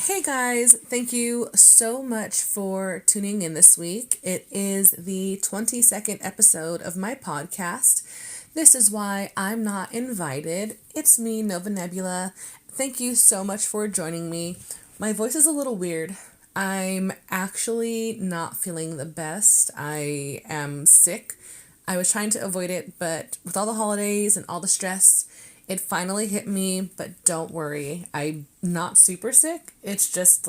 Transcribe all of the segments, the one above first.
Hey guys, thank you so much for tuning in this week. It is the 22nd episode of my podcast. This is why I'm not invited. It's me, Nova Nebula. Thank you so much for joining me. My voice is a little weird. I'm actually not feeling the best. I am sick. I was trying to avoid it, but with all the holidays and all the stress, it finally hit me, but don't worry. I'm not super sick. It's just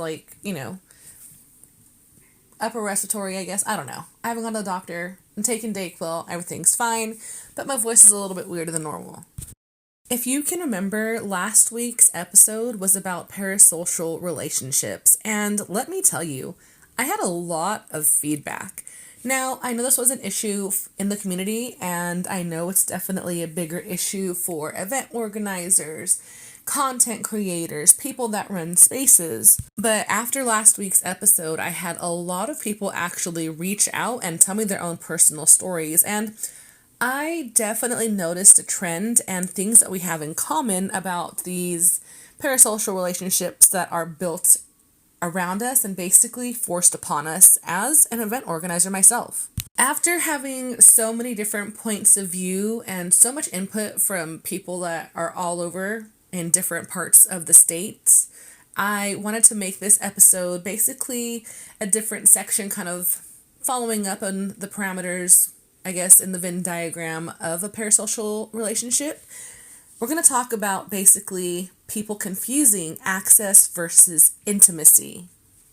upper respiratory, I guess. I don't know. I haven't gone to the doctor. I'm taking Dayquil. Everything's fine, but my voice is a little bit weirder than normal. If you can remember, last week's episode was about parasocial relationships, and let me tell you, I had a lot of feedback. Now, I know this was an issue in the community, and I know it's definitely a bigger issue for event organizers, content creators, people that run spaces. But after last week's episode, I had a lot of people actually reach out and tell me their own personal stories, and I definitely noticed a trend and things that we have in common about these parasocial relationships that are built around us and basically forced upon us as an event organizer myself. After having so many different points of view and so much input from people that are all over in different parts of the states, I wanted to make this episode basically a different section, kind of following up on the parameters, I guess, in the Venn diagram of a parasocial relationship. We're going to talk about basically people confusing access versus intimacy.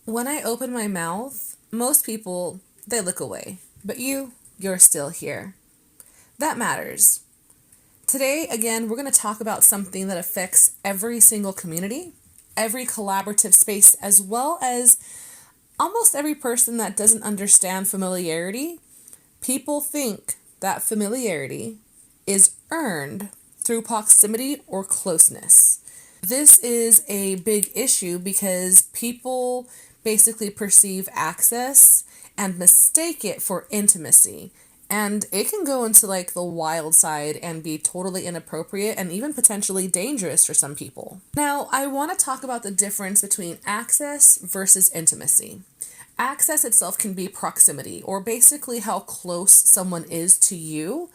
When I open my mouth, most people, they look away. But you're still here. That matters. Today, again, we're going to talk about something that affects every single community, every collaborative space, as well as almost every person that doesn't understand familiarity. People think that familiarity is earned through proximity or closeness. This is a big issue because people basically perceive access and mistake it for intimacy. And it can go into the wild side and be totally inappropriate and even potentially dangerous for some people. Now, I want to talk about the difference between access versus intimacy. Access itself can be proximity, or basically how close someone is to you.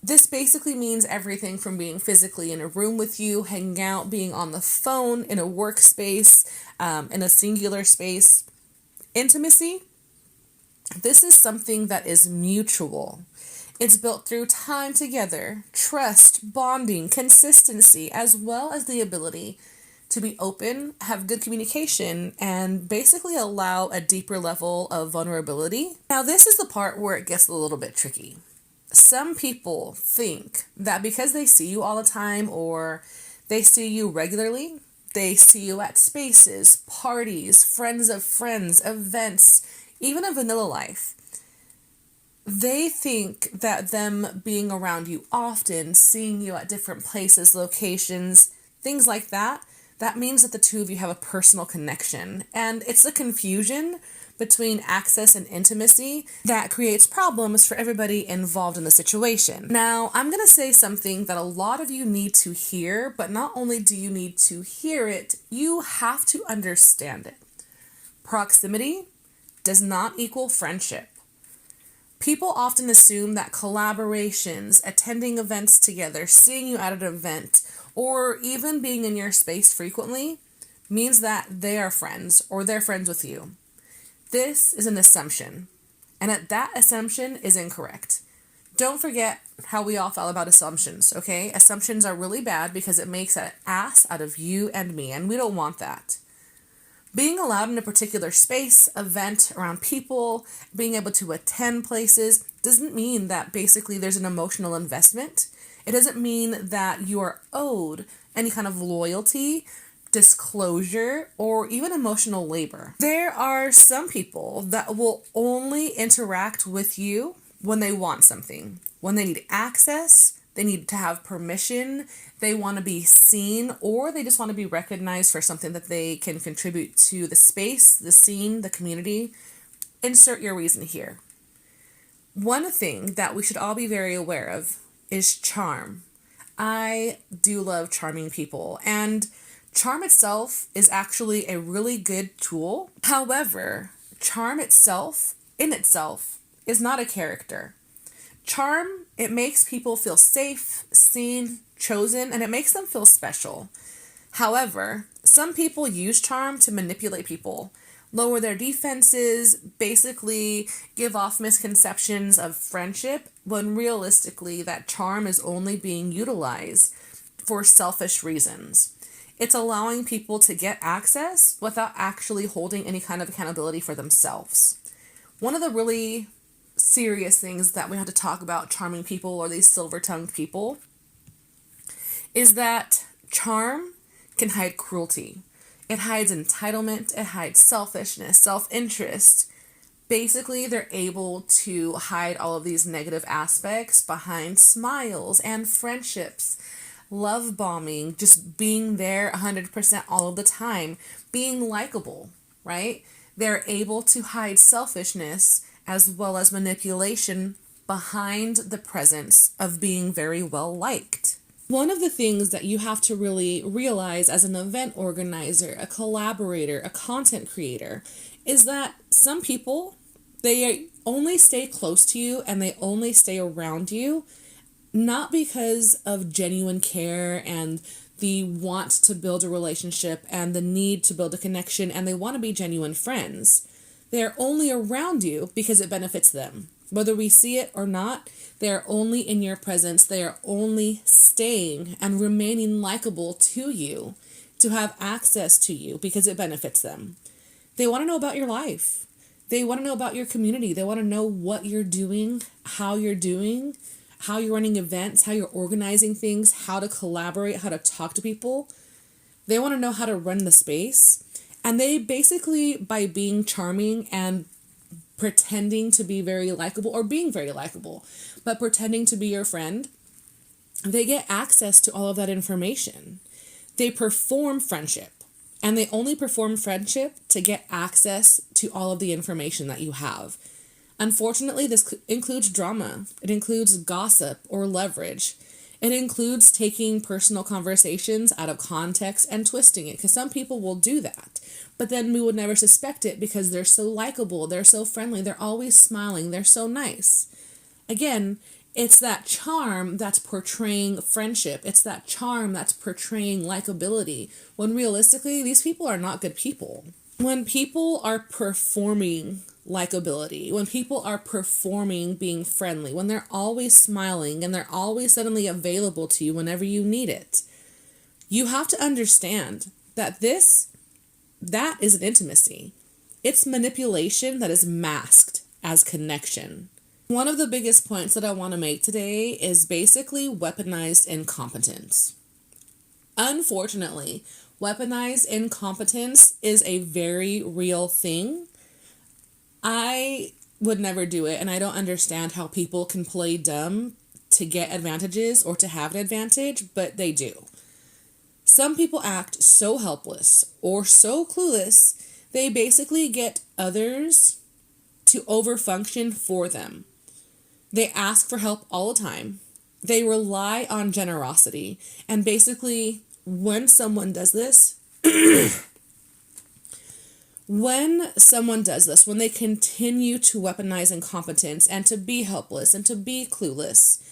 This basically means everything from being physically in a room with you, hanging out, being on the phone, in a workspace, in a singular space. Intimacy, this is something that is mutual. It's built through time together, trust, bonding, consistency, as well as the ability to be open, have good communication, and basically allow a deeper level of vulnerability. Now, this is the part where it gets a little bit tricky. Some people think that because they see you all the time or they see you regularly, they see you at spaces, parties, friends of friends, events, even a vanilla life, they think that them being around you often, seeing you at different places, locations, things like that, that means that the two of you have a personal connection. And it's the confusion between access and intimacy that creates problems for everybody involved in the situation. Now, I'm going to say something that a lot of you need to hear, but not only do you need to hear it, you have to understand it. Proximity does not equal friendship. People often assume that collaborations, attending events together, seeing you at an event, or even being in your space frequently means that they are friends or they're friends with you. This is an assumption, and that assumption is incorrect. Don't forget how we all feel about assumptions, okay? Assumptions are really bad because it makes an ass out of you and me, and we don't want that. Being allowed in a particular space, event, around people, being able to attend places doesn't mean that basically there's an emotional investment. It doesn't mean that you are owed any kind of loyalty, disclosure, or even emotional labor. There are some people that will only interact with you when they want something, when they need access, they need to have permission, they want to be seen, or they just want to be recognized for something that they can contribute to the space, the scene, the community. Insert your reason here. One thing that we should all be very aware of is charm. I do love charming people, and Charm itself is actually a really good tool. However, charm itself, in itself, is not a character. Charm, it makes people feel safe, seen, chosen, and it makes them feel special. However, some people use charm to manipulate people, lower their defenses, basically give off misconceptions of friendship, when realistically that charm is only being utilized for selfish reasons. It's allowing people to get access without actually holding any kind of accountability for themselves. One of the really serious things that we have to talk about charming people, or these silver-tongued people, is that charm can hide cruelty. It hides entitlement, it hides selfishness, self-interest. Basically, they're able to hide all of these negative aspects behind smiles and friendships, love bombing, just being there 100% all of the time, being likable, right? They're able to hide selfishness as well as manipulation behind the presence of being very well liked. One of the things that you have to really realize as an event organizer, a collaborator, a content creator, is that some people, they only stay close to you and they only stay around you not because of genuine care and the want to build a relationship and the need to build a connection, and they want to be genuine friends. They're only around you because it benefits them. Whether we see it or not, they're only in your presence. They are only staying and remaining likable to you, to have access to you because it benefits them. They want to know about your life. They want to know about your community. They want to know what you're doing, how you're running events, how you're organizing things, how to collaborate, how to talk to people. They want to know how to run the space. And they basically, by being charming and pretending to be very likable, or being very likable, but pretending to be your friend, they get access to all of that information. They perform friendship, and they only perform friendship to get access to all of the information that you have. Unfortunately, this includes drama. It includes gossip or leverage. It includes taking personal conversations out of context and twisting it, because some people will do that. But then we would never suspect it because they're so likable, they're so friendly, they're always smiling, they're so nice. Again, it's that charm that's portraying friendship. It's that charm that's portraying likability, when realistically, these people are not good people. When people are performing likability, when people are performing being friendly, when they're always smiling and they're always suddenly available to you whenever you need it, you have to understand that that is an intimacy. It's manipulation that is masked as connection. One of the biggest points that I want to make today is basically weaponized incompetence. Unfortunately, weaponized incompetence is a very real thing. I would never do it, and I don't understand how people can play dumb to get advantages or to have an advantage, but they do. Some people act so helpless or so clueless, they basically get others to overfunction for them. They ask for help all the time. They rely on generosity. And basically, when someone does this, when they continue to weaponize incompetence and to be helpless and to be clueless,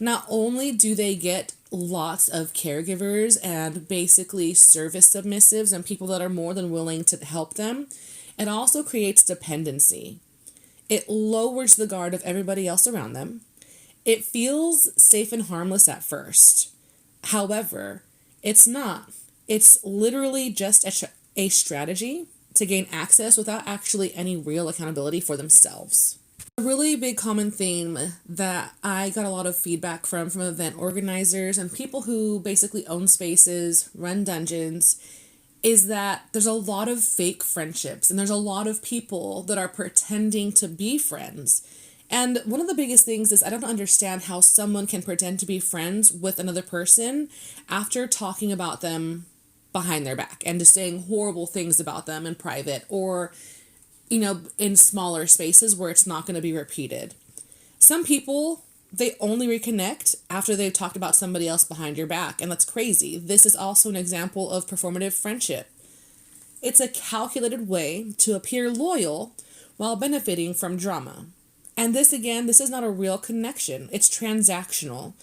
not only do they get lots of caregivers and basically service submissives and people that are more than willing to help them, it also creates dependency. It lowers the guard of everybody else around them. It feels safe and harmless at first. However, it's not. It's literally just a strategy to gain access without actually any real accountability for themselves. A really big common theme that I got a lot of feedback from event organizers and people who basically own spaces, run dungeons, is that there's a lot of fake friendships and there's a lot of people that are pretending to be friends. And one of the biggest things is I don't understand how someone can pretend to be friends with another person after talking about them behind their back and just saying horrible things about them in private, or in smaller spaces where it's not going to be repeated. Some people they only reconnect after they've talked about somebody else behind your back. And that's crazy. This is also an example of performative friendship. It's a calculated way to appear loyal while benefiting from drama. And this is not a real connection. It's transactional.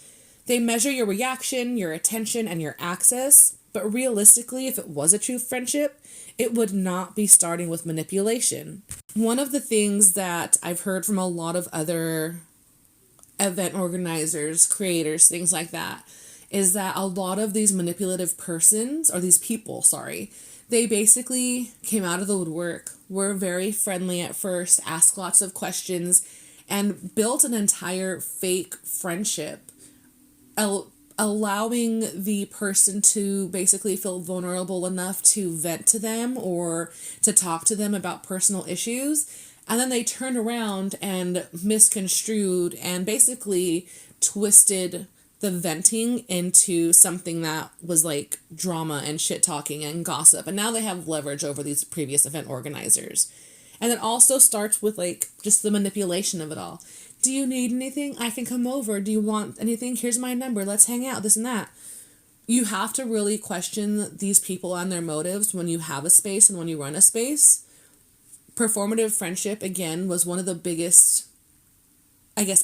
They measure your reaction, your attention, and your access. But realistically, if it was a true friendship, it would not be starting with manipulation. One of the things that I've heard from a lot of other event organizers, creators, things like that, is that a lot of these manipulative persons, or these people, they basically came out of the woodwork, were very friendly at first, asked lots of questions, and built an entire fake friendship, allowing the person to basically feel vulnerable enough to vent to them or to talk to them about personal issues. And then they turned around and misconstrued and basically twisted the venting into something that was like drama and shit talking and gossip. And now they have leverage over these previous event organizers. And it also starts with like just the manipulation of it all. Do you need anything? I can come over. Do you want anything? Here's my number. Let's hang out, this and that. You have to really question these people and their motives when you have a space and when you run a space. Performative friendship, again, was one of the biggest,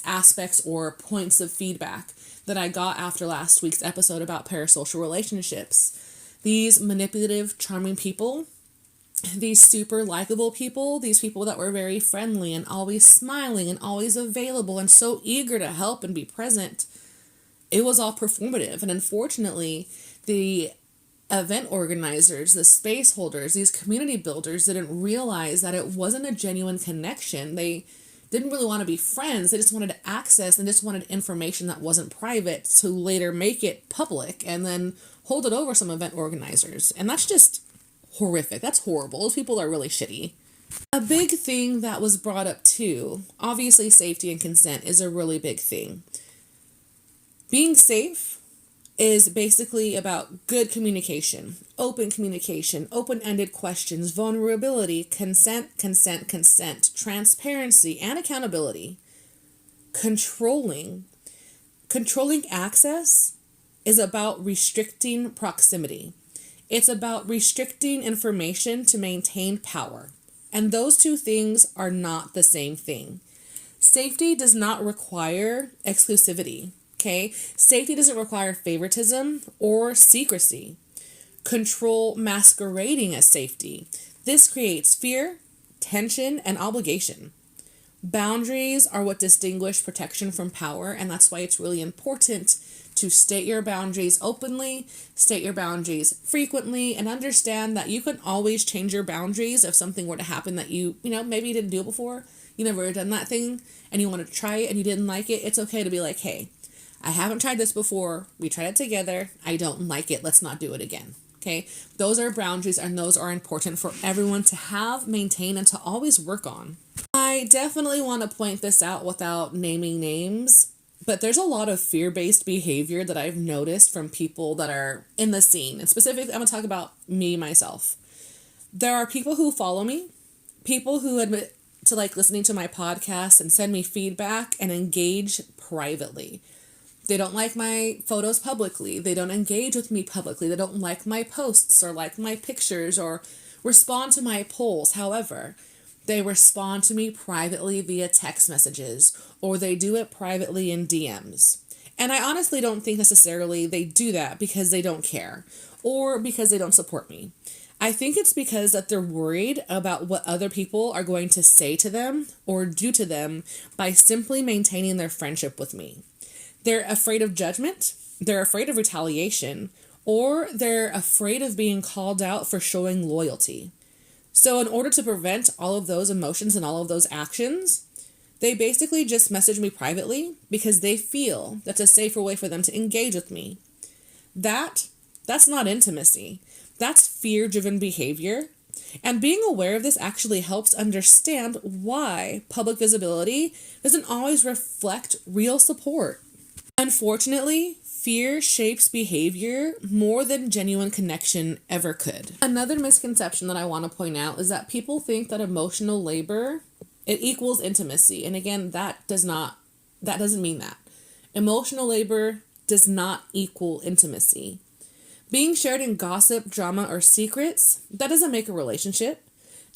aspects or points of feedback that I got after last week's episode about parasocial relationships. These manipulative, charming people, these super likable people, these people that were very friendly and always smiling and always available and so eager to help and be present, it was all performative. And unfortunately, the event organizers, the space holders, these community builders didn't realize that it wasn't a genuine connection. They didn't really want to be friends. They just wanted access and just wanted information that wasn't private to later make it public and then hold it over some event organizers. And that's just horrific. That's horrible. Those people are really shitty. A big thing that was brought up too, obviously safety and consent is a really big thing. Being safe is basically about good communication, open-ended questions, vulnerability, consent, transparency, and accountability. Controlling access is about restricting proximity. It's about restricting information to maintain power. And those two things are not the same thing. Safety does not require exclusivity. Okay, safety doesn't require favoritism or secrecy. Control masquerading as safety. This creates fear, tension, and obligation. Boundaries are what distinguish protection from power, and that's why it's really important to state your boundaries openly, state your boundaries frequently, and understand that you can always change your boundaries if something were to happen that maybe you didn't do before. You never done that thing, and you want to try it, and you didn't like it. It's okay to be like, hey, I haven't tried this before. We tried it together. I don't like it. Let's not do it again. Okay? Those are boundaries, and those are important for everyone to have, maintain, and to always work on. I definitely want to point this out without naming names, but there's a lot of fear-based behavior that I've noticed from people that are in the scene. And specifically, I'm going to talk about me, myself. There are people who follow me, people who admit to listening to my podcast and send me feedback and engage privately. They don't like my photos publicly. They don't engage with me publicly. They don't like my posts or like my pictures or respond to my polls. However, they respond to me privately via text messages or they do it privately in DMs. And I honestly don't think necessarily they do that because they don't care or because they don't support me. I think it's because that they're worried about what other people are going to say to them or do to them by simply maintaining their friendship with me. They're afraid of judgment, they're afraid of retaliation, or they're afraid of being called out for showing loyalty. So in order to prevent all of those emotions and all of those actions, they basically just message me privately because they feel that's a safer way for them to engage with me. That's not intimacy. That's fear-driven behavior. And being aware of this actually helps understand why public visibility doesn't always reflect real support. Unfortunately, fear shapes behavior more than genuine connection ever could. Another misconception that I want to point out is that people think that emotional labor, it equals intimacy. And again, that doesn't mean that. Emotional labor does not equal intimacy. Being shared in gossip, drama, or secrets, that doesn't make a relationship.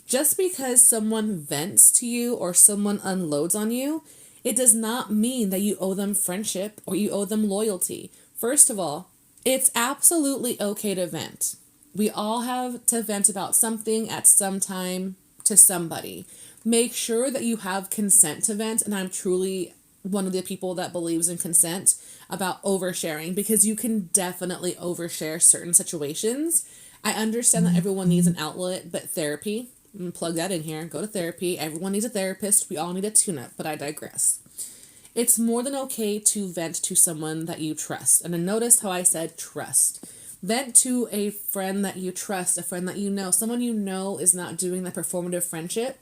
Just because someone vents to you or someone unloads on you, it does not mean that you owe them friendship or you owe them loyalty. First of all, it's absolutely okay to vent. We all have to vent about something at some time to somebody. Make sure that you have consent to vent, and I'm truly one of the people that believes in consent about oversharing, because you can definitely overshare certain situations. I understand that everyone needs an outlet, but therapy, I'm gonna plug that in here, go to therapy. Everyone needs a therapist. We all need a tune-up, but I digress. It's more than okay to vent to someone that you trust. And then notice how I said trust. Vent to a friend that you trust, a friend that you know, someone you know is not doing that performative friendship,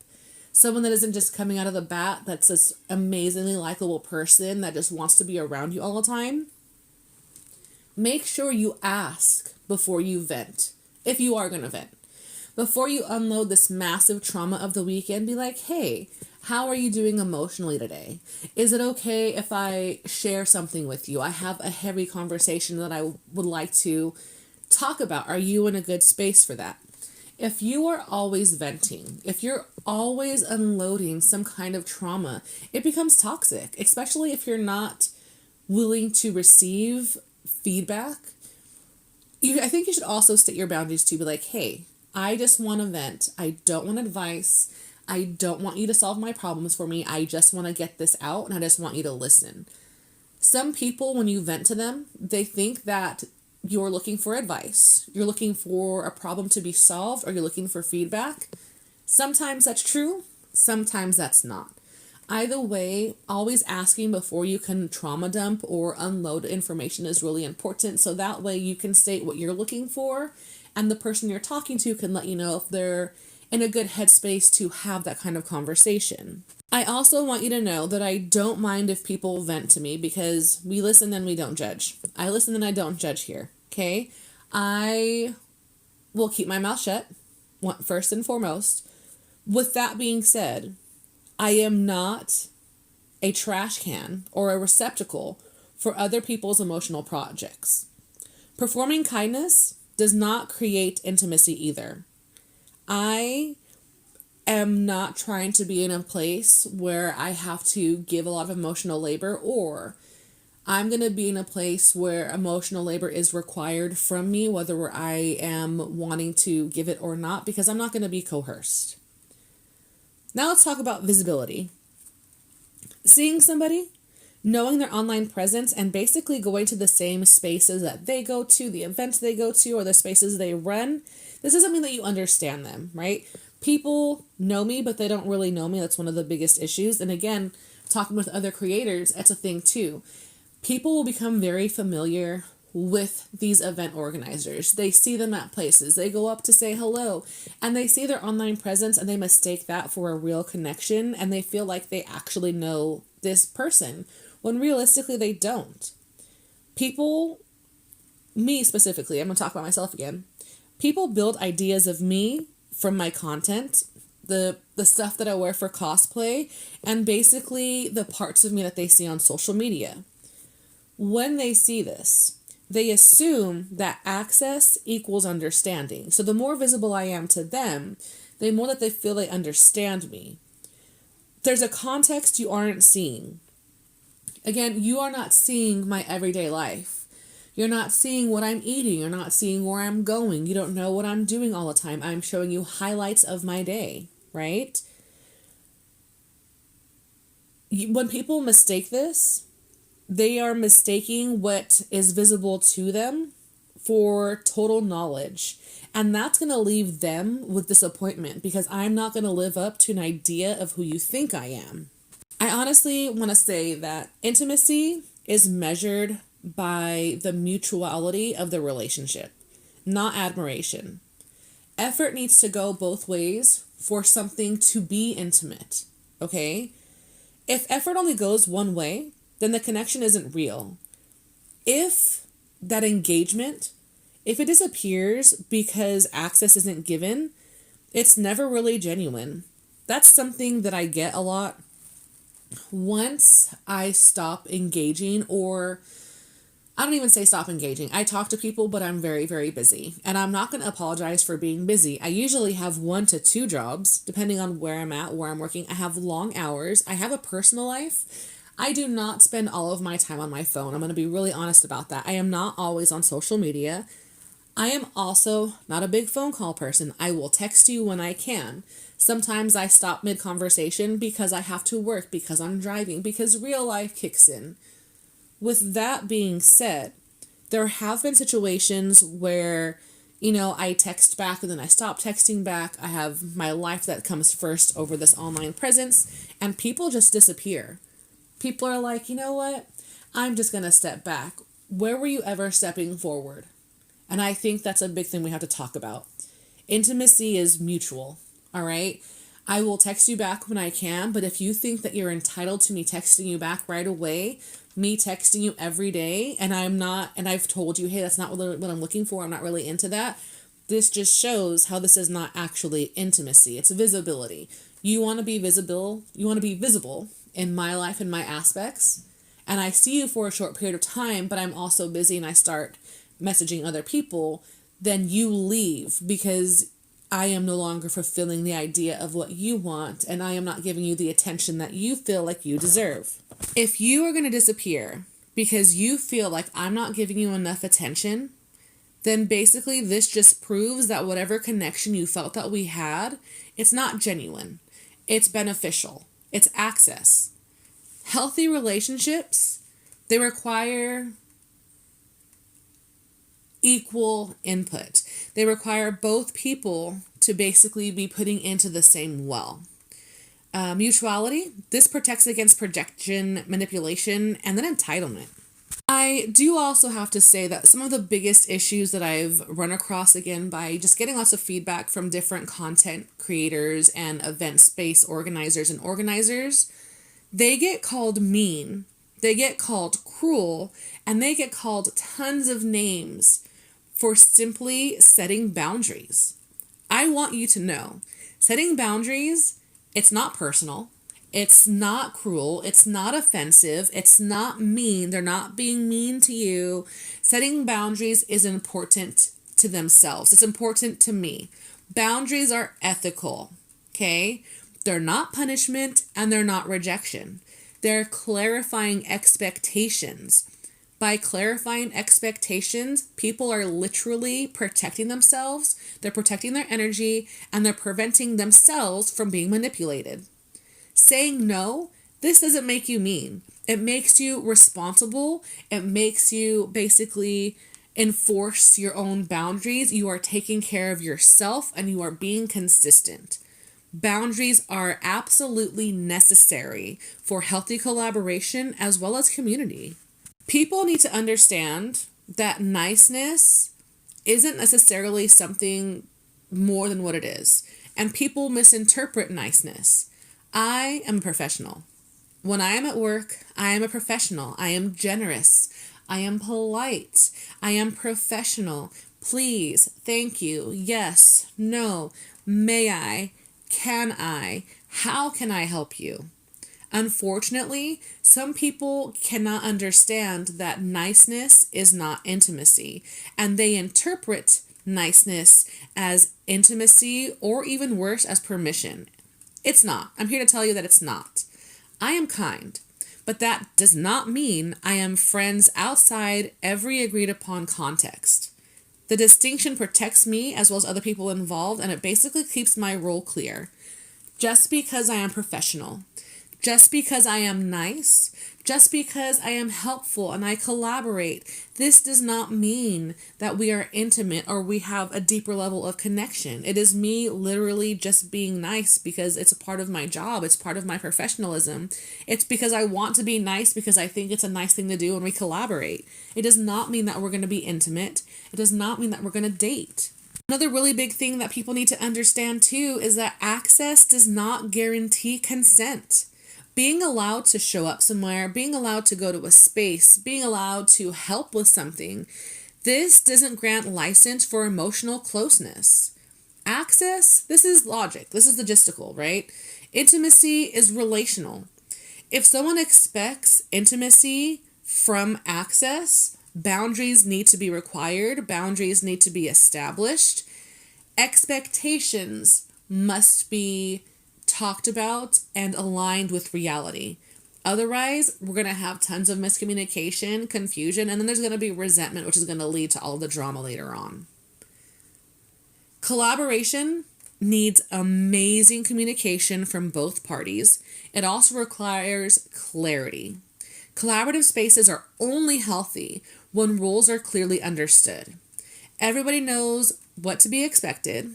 someone that isn't just coming out of the bat that's this amazingly likable person that just wants to be around you all the time. Make sure you ask before you vent, if you are going to vent. Before you unload this massive trauma of the weekend, be like, hey, how are you doing emotionally today? Is it okay if I share something with you? I have a heavy conversation that I would like to talk about. Are you in a good space for that? If you are always venting, if you're always unloading some kind of trauma, it becomes toxic, especially if you're not willing to receive feedback. I think you should also state your boundaries to be like, hey, I just want to vent. I don't want advice. I don't want you to solve my problems for me. I just want to get this out, and I just want you to listen. Some people, when you vent to them, they think that you're looking for advice. You're looking for a problem to be solved, or you're looking for feedback. Sometimes that's true. Sometimes that's not. Either way, always asking before you can trauma dump or unload information is really important. So that way you can state what you're looking for, and the person you're talking to can let you know if they're in a good headspace to have that kind of conversation. I also want you to know that I don't mind if people vent to me, because we listen and we don't judge. I listen and I don't judge here, okay? I will keep my mouth shut, first and foremost. With that being said, I am not a trash can or a receptacle for other people's emotional projects. Performing kindness does not create intimacy either. I am not trying to be in a place where I have to give a lot of emotional labor, or I'm going to be in a place where emotional labor is required from me, whether I am wanting to give it or not, because I'm not going to be coerced. Now let's talk about visibility. Seeing somebody, knowing their online presence, and basically going to the same spaces that they go to, the events they go to, or the spaces they run, this doesn't mean that you understand them, right? People know me, but they don't really know me. That's one of the biggest issues. And again, talking with other creators, that's a thing too. People will become very familiar with these event organizers. They see them at places. They go up to say hello, and they see their online presence, and they mistake that for a real connection, and they feel like they actually know this person, when realistically they don't. People, me specifically, I'm going to talk about myself again. People build ideas of me from my content, the stuff that I wear for cosplay, and basically the parts of me that they see on social media. When they see this, they assume that access equals understanding. So the more visible I am to them, the more that they feel they understand me. There's a context you aren't seeing. Again, you are not seeing my everyday life. You're not seeing what I'm eating. You're not seeing where I'm going. You don't know what I'm doing all the time. I'm showing you highlights of my day, right? When people mistake this, they are mistaking what is visible to them for total knowledge. And that's going to leave them with disappointment, because I'm not going to live up to an idea of who you think I am. I honestly want to say that intimacy is measured by the mutuality of the relationship, not admiration. Effort needs to go both ways for something to be intimate, okay? If effort only goes one way, then the connection isn't real. If that engagement, if it disappears because access isn't given, it's never really genuine. That's something that I get a lot. once I stop engaging, or I don't even say stop engaging. I talk to people, but I'm very, very busy. And I'm not going to apologize for being busy. I usually have 1 to 2 jobs, depending on where I'm at, where I'm working. I have long hours. I have a personal life. I do not spend all of my time on my phone. I'm going to be really honest about that. I am not always on social media. I am also not a big phone call person. I will text you when I can. Sometimes I stop mid-conversation because I have to work, because I'm driving, because real life kicks in. With that being said, there have been situations where, I text back and then I stop texting back. I have my life that comes first over this online presence, and people just disappear. People are like, you know what? I'm just going to step back. Where were you ever stepping forward? And I think that's a big thing we have to talk about. Intimacy is mutual, all right? I will text you back when I can, but if you think that you're entitled to me texting you back right away, me texting you every day, and I've told you, hey, that's not what I'm looking for, I'm not really into that, this just shows how this is not actually intimacy. It's visibility. You want to be visible in my life and my aspects, and I see you for a short period of time, but I'm also busy and I start messaging other people, then you leave because I am no longer fulfilling the idea of what you want, and I am not giving you the attention that you feel like you deserve. If you are going to disappear because you feel like I'm not giving you enough attention, then basically this just proves that whatever connection you felt that we had, it's not genuine. It's beneficial. It's access. Healthy relationships, they require equal input. They require both people to basically be putting into the same well. Mutuality, this protects against projection, manipulation, and then entitlement. I do also have to say that some of the biggest issues that I've run across, again, by just getting lots of feedback from different content creators and event space organizers and organizers, they get called mean, they get called cruel, and they get called tons of names for simply setting boundaries. I want you to know, setting boundaries, it's not personal, it's not cruel, it's not offensive, it's not mean, they're not being mean to you. Setting boundaries is important to themselves. It's important to me. Boundaries are ethical, okay? They're not punishment and they're not rejection. They're clarifying expectations. By clarifying expectations, people are literally protecting themselves, they're protecting their energy, and they're preventing themselves from being manipulated. Saying no, this doesn't make you mean. It makes you responsible. It makes you basically enforce your own boundaries. You are taking care of yourself and you are being consistent. Boundaries are absolutely necessary for healthy collaboration as well as community. People need to understand that niceness isn't necessarily something more than what it is. And people misinterpret niceness. I am a professional. When I am at work, I am a professional. I am generous. I am polite. I am professional. Please, thank you, yes, no, may I, can I, how can I help you? Unfortunately, some people cannot understand that niceness is not intimacy, and they interpret niceness as intimacy or even worse, as permission. It's not. I'm here to tell you that it's not. I am kind, but that does not mean I am friends outside every agreed upon context. The distinction protects me as well as other people involved, and it basically keeps my role clear. Just because I am professional, just because I am nice, just because I am helpful and I collaborate, this does not mean that we are intimate or we have a deeper level of connection. It is me literally just being nice because it's a part of my job. It's part of my professionalism. It's because I want to be nice because I think it's a nice thing to do when we collaborate. It does not mean that we're going to be intimate. It does not mean that we're going to date. Another really big thing that people need to understand too is that access does not guarantee consent. Being allowed to show up somewhere, being allowed to go to a space, being allowed to help with something, this doesn't grant license for emotional closeness. Access, this is logic. This is logistical, right? Intimacy is relational. If someone expects intimacy from access, boundaries need to be required, boundaries need to be established, expectations must be talked about and aligned with reality. Otherwise, we're going to have tons of miscommunication, confusion, and then there's going to be resentment, which is going to lead to all the drama later on. Collaboration needs amazing communication from both parties. It also requires clarity. Collaborative spaces are only healthy when rules are clearly understood. Everybody knows what to be expected.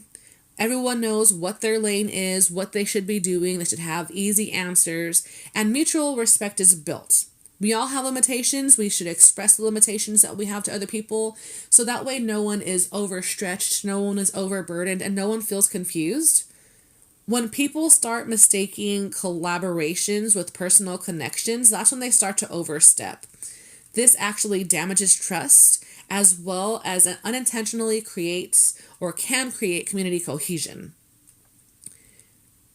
Everyone knows what their lane is, what they should be doing. They should have easy answers, and mutual respect is built. We all have limitations. We should express the limitations that we have to other people, so that way no one is overstretched, no one is overburdened, and no one feels confused. When people start mistaking collaborations with personal connections, that's when they start to overstep. This actually damages trust, as well as it unintentionally creates or can create community cohesion.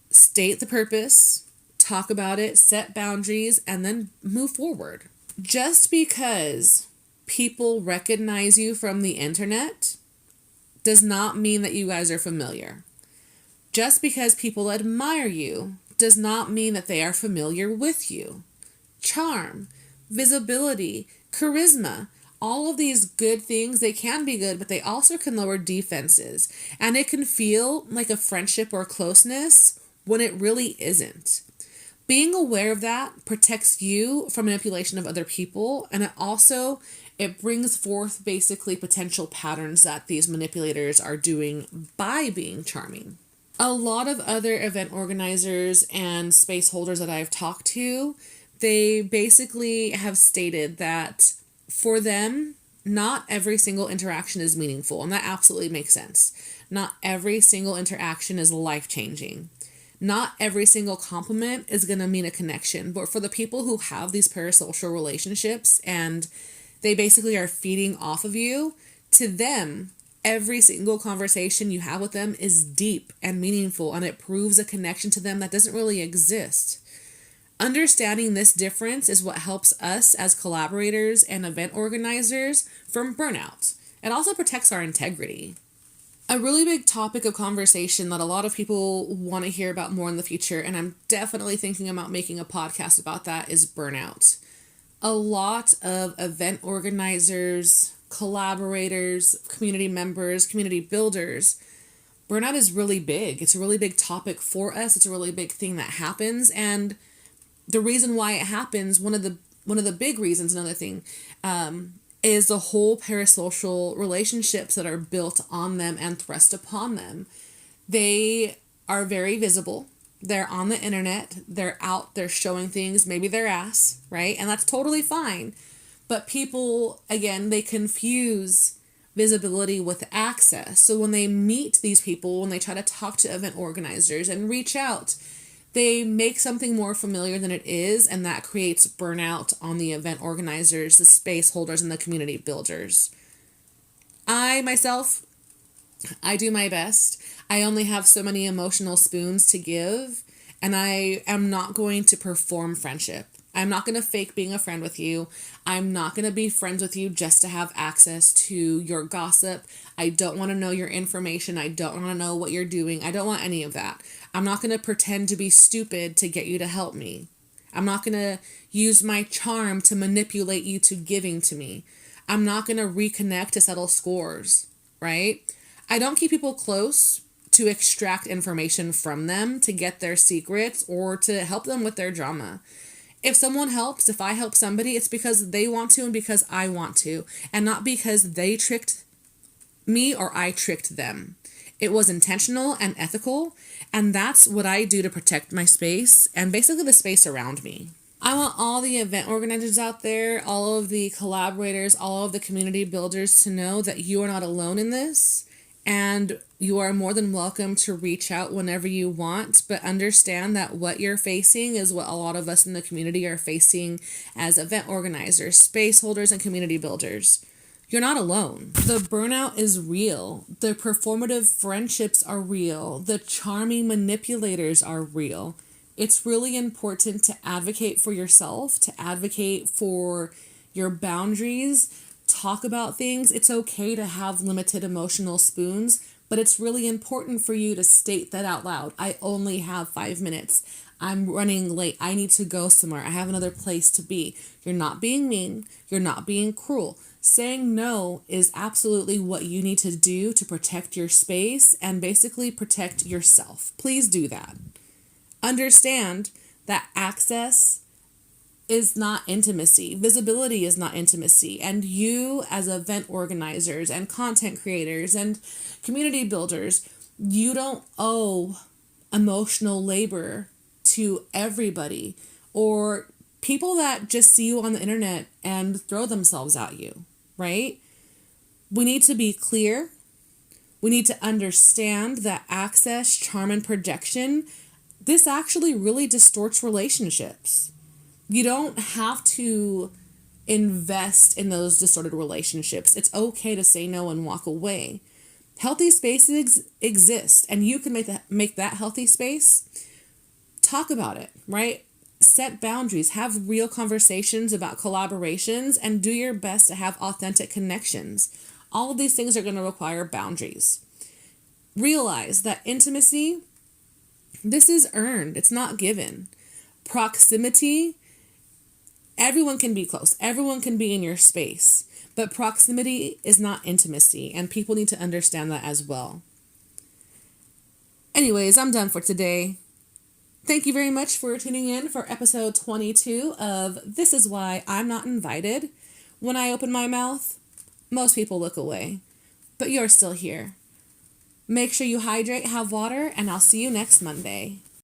State the purpose, talk about it, set boundaries, and then move forward. Just because people recognize you from the internet does not mean that you guys are familiar. Just because people admire you does not mean that they are familiar with you. Charm, visibility, charisma, all of these good things, they can be good, but they also can lower defenses. And it can feel like a friendship or closeness when it really isn't. Being aware of that protects you from manipulation of other people, and it brings forth basically potential patterns that these manipulators are doing by being charming. A lot of other event organizers and space holders that I've talked to, they basically have stated that for them, not every single interaction is meaningful, and that absolutely makes sense. Not every single interaction is life-changing. Not every single compliment is going to mean a connection, but for the people who have these parasocial relationships and they basically are feeding off of you, to them, every single conversation you have with them is deep and meaningful, and it proves a connection to them that doesn't really exist. Understanding this difference is what helps us as collaborators and event organizers from burnout. It also protects our integrity. A really big topic of conversation that a lot of people want to hear about more in the future, and I'm definitely thinking about making a podcast about that, is burnout. A lot of event organizers, collaborators, community members, community builders, burnout is really big. It's a really big topic for us. It's a really big thing that happens, and the reason why it happens, one of the big reasons, another thing, is the whole parasocial relationships that are built on them and thrust upon them. They are very visible. They're on the internet. They're out. They're showing things, maybe their ass, right? And that's totally fine. But people, again, they confuse visibility with access. So when they meet these people, when they try to talk to event organizers and reach out, they make something more familiar than it is, and that creates burnout on the event organizers, the space holders, and the community builders. I do my best. I only have so many emotional spoons to give, and I am not going to perform friendship. I'm not going to fake being a friend with you. I'm not going to be friends with you just to have access to your gossip. I don't want to know your information. I don't want to know what you're doing. I don't want any of that. I'm not going to pretend to be stupid to get you to help me. I'm not going to use my charm to manipulate you to giving to me. I'm not going to reconnect to settle scores, right? I don't keep people close to extract information from them, to get their secrets, or to help them with their drama. If someone helps, if I help somebody, it's because they want to and because I want to, and not because they tricked me or I tricked them. It was intentional and ethical, and that's what I do to protect my space and basically the space around me. I want all the event organizers out there, all of the collaborators, all of the community builders to know that you are not alone in this, and you are more than welcome to reach out whenever you want, but understand that what you're facing is what a lot of us in the community are facing as event organizers, space holders, and community builders. You're not alone. The burnout is real. The performative friendships are real. The charming manipulators are real. It's really important to advocate for yourself, to advocate for your boundaries, talk about things. It's okay to have limited emotional spoons, but it's really important for you to state that out loud. I only have 5 minutes. I'm running late. I need to go somewhere. I have another place to be. You're not being mean. You're not being cruel. Saying no is absolutely what you need to do to protect your space and basically protect yourself. Please do that. Understand that access is not intimacy. Visibility is not intimacy. And you, as event organizers and content creators and community builders, you don't owe emotional labor to everybody or people that just see you on the internet and throw themselves at you, right? We need to be clear. We need to understand that access, charm, and projection, this actually really distorts relationships. You don't have to invest in those distorted relationships. It's okay to say no and walk away. Healthy spaces exist, and you can make that healthy space. Talk about it, right? Set boundaries, have real conversations about collaborations, and do your best to have authentic connections. All of these things are going to require boundaries. Realize that intimacy, this is earned. It's not given. Proximity, everyone can be close. Everyone can be in your space. But proximity is not intimacy, and people need to understand that as well. Anyways, I'm done for today. Thank you very much for tuning in for episode 22 of This Is Why I'm Not Invited. When I open my mouth, most people look away, but you're still here. Make sure you hydrate, have water, and I'll see you next Monday.